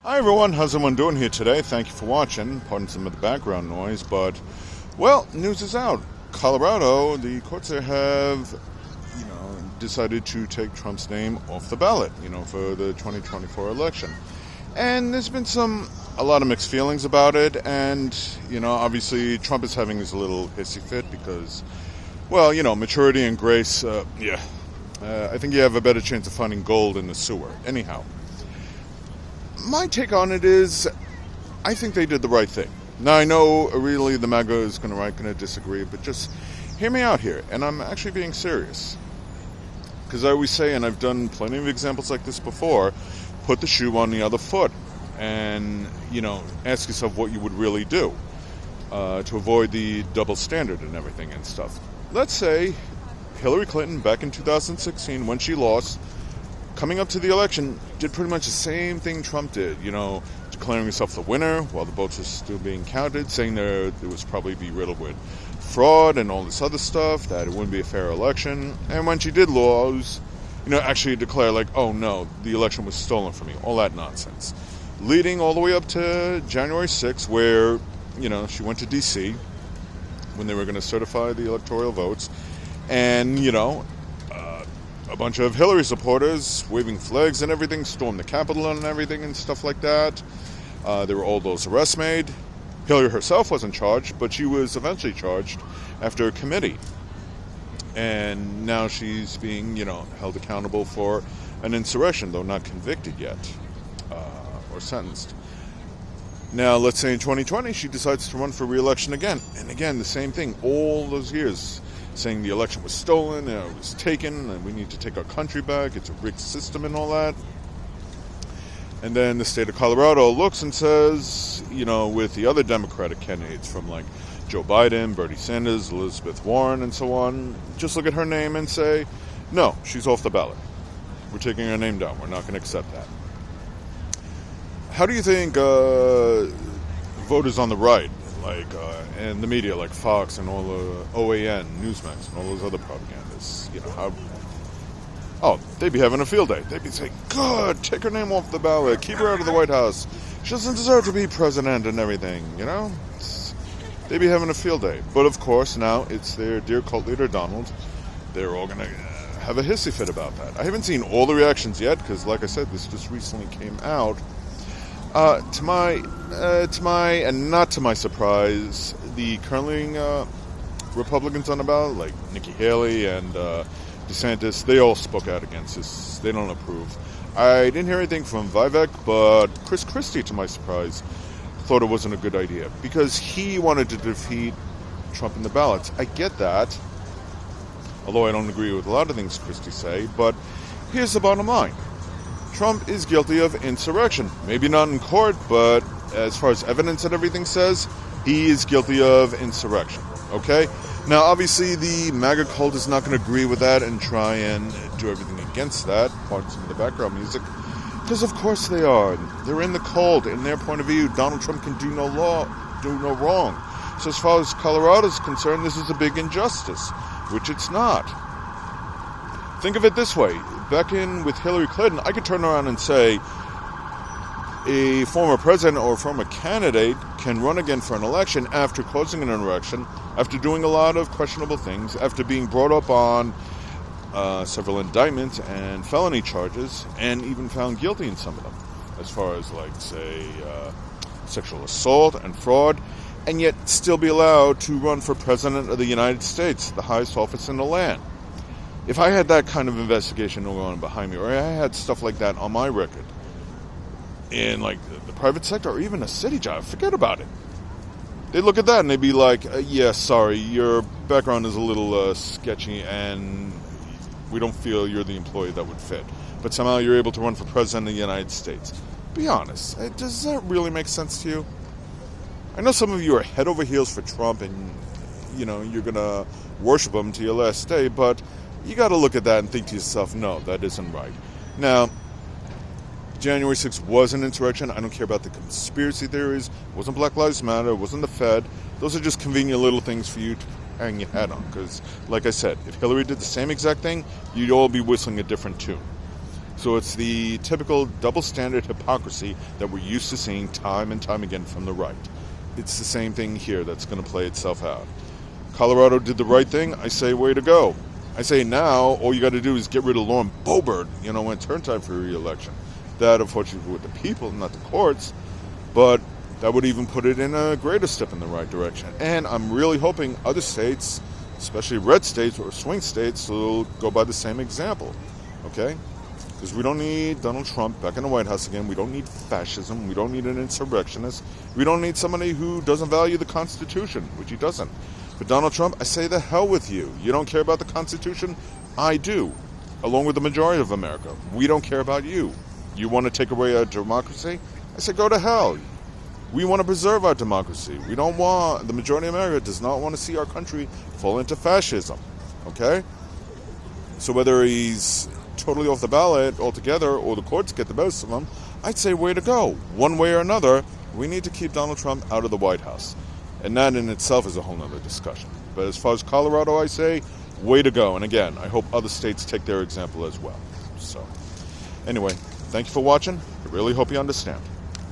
Hi everyone, how's everyone doing here today? Thank you for watching. Pardon some of the background noise, but, well, news is out. Colorado, the courts there have, decided to take Trump's name off the ballot, for the 2024 election. And there's been a lot of mixed feelings about it, and, obviously Trump is having his little hissy fit because, well, maturity and grace, I think you have a better chance of finding gold in the sewer. Anyhow. My take on it is, I think they did the right thing. Now, I know really the MAGA is going to disagree, but just hear me out here, and I'm actually being serious. Because I always say, and I've done plenty of examples like this before, put the shoe on the other foot and, ask yourself what you would really do to avoid the double standard and everything and stuff. Let's say Hillary Clinton, back in 2016, when she lost, coming up to the election, did pretty much the same thing Trump did, declaring himself the winner while the votes were still being counted, saying there was probably be riddled with fraud and all this other stuff, that it wouldn't be a fair election. And when she did lose, actually declare like, oh no, the election was stolen from me, all that nonsense. Leading all the way up to January 6th, where, she went to D.C. when they were going to certify the electoral votes, and, a bunch of Hillary supporters waving flags and everything, stormed the Capitol and everything and stuff like that. There were all those arrests made. Hillary herself wasn't charged, but she was eventually charged after a committee. And now she's being, held accountable for an insurrection, though not convicted yet or sentenced. Now, let's say in 2020 she decides to run for re-election again. And again, the same thing, all those years, saying the election was stolen, it was taken, and we need to take our country back, it's a rigged system and all that. And then the state of Colorado looks and says, with the other Democratic candidates from like Joe Biden, Bernie Sanders, Elizabeth Warren, and so on, just look at her name and say, no, she's off the ballot. We're taking her name down. We're not going to accept that. How do you think voters on the right, and the media like Fox and all the OAN, Newsmax, and all those other propagandists, they'd be having a field day. They'd be saying, good, take her name off the ballot, keep her out of the White House. She doesn't deserve to be president and everything, They'd be having a field day. But of course, now it's their dear cult leader, Donald. They're all going to have a hissy fit about that. I haven't seen all the reactions yet, because like I said, this just recently came out. To my and not to my surprise, the curling Republicans on the ballot, like Nikki Haley and DeSantis, they all spoke out against this. They don't approve. I didn't hear anything from Vivek, but Chris Christie, to my surprise, thought it wasn't a good idea because he wanted to defeat Trump in the ballots. I get that, although I don't agree with a lot of things Christie say, but here's the bottom line. Trump is guilty of insurrection. Maybe not in court, but as far as evidence and everything says, he is guilty of insurrection. Okay? Now, obviously, the MAGA cult is not going to agree with that and try and do everything against that. Pardon some of the background music. Because, of course, they are. They're in the cult. In their point of view, Donald Trump can do no wrong. So as far as Colorado is concerned, this is a big injustice, which it's not. Think of it this way. Back with Hillary Clinton, I could turn around and say a former president or a former candidate can run again for an election after causing an insurrection, after doing a lot of questionable things, after being brought up on several indictments and felony charges, and even found guilty in some of them, as far as, sexual assault and fraud, and yet still be allowed to run for president of the United States, the highest office in the land. If I had that kind of investigation going on behind me, or I had stuff like that on my record, in the private sector or even a city job, forget about it. They'd look at that and they'd be like, yeah, sorry, your background is a little sketchy and we don't feel you're the employee that would fit. But somehow you're able to run for president of the United States. Be honest, does that really make sense to you? I know some of you are head over heels for Trump and, you're going to worship him to your last day, but you got to look at that and think to yourself, no, that isn't right. Now, January 6th was an insurrection. I don't care about the conspiracy theories. It wasn't Black Lives Matter. It wasn't the Fed. Those are just convenient little things for you to hang your hat on. Because, like I said, if Hillary did the same exact thing, you'd all be whistling a different tune. So it's the typical double standard hypocrisy that we're used to seeing time and time again from the right. It's the same thing here that's going to play itself out. Colorado did the right thing. I say way to go. I say now all you got to do is get rid of Lauren Boebert, when it's turn time for re-election. That, unfortunately, with the people, not the courts, but that would even put it in a greater step in the right direction. And I'm really hoping other states, especially red states or swing states, will go by the same example, okay? Because we don't need Donald Trump back in the White House again. We don't need fascism. We don't need an insurrectionist. We don't need somebody who doesn't value the Constitution, which he doesn't. But Donald Trump, I say the hell with you. You don't care about the Constitution? I do, along with the majority of America. We don't care about you. You want to take away our democracy? I say go to hell. We want to preserve our democracy. We don't want, the majority of America does not want to see our country fall into fascism, okay? So whether he's totally off the ballot altogether or the courts get the best of him, I'd say way to go. One way or another, we need to keep Donald Trump out of the White House. And that in itself is a whole nother discussion. But as far as Colorado, I say, way to go. And again, I hope other states take their example as well. So, anyway, thank you for watching. I really hope you understand.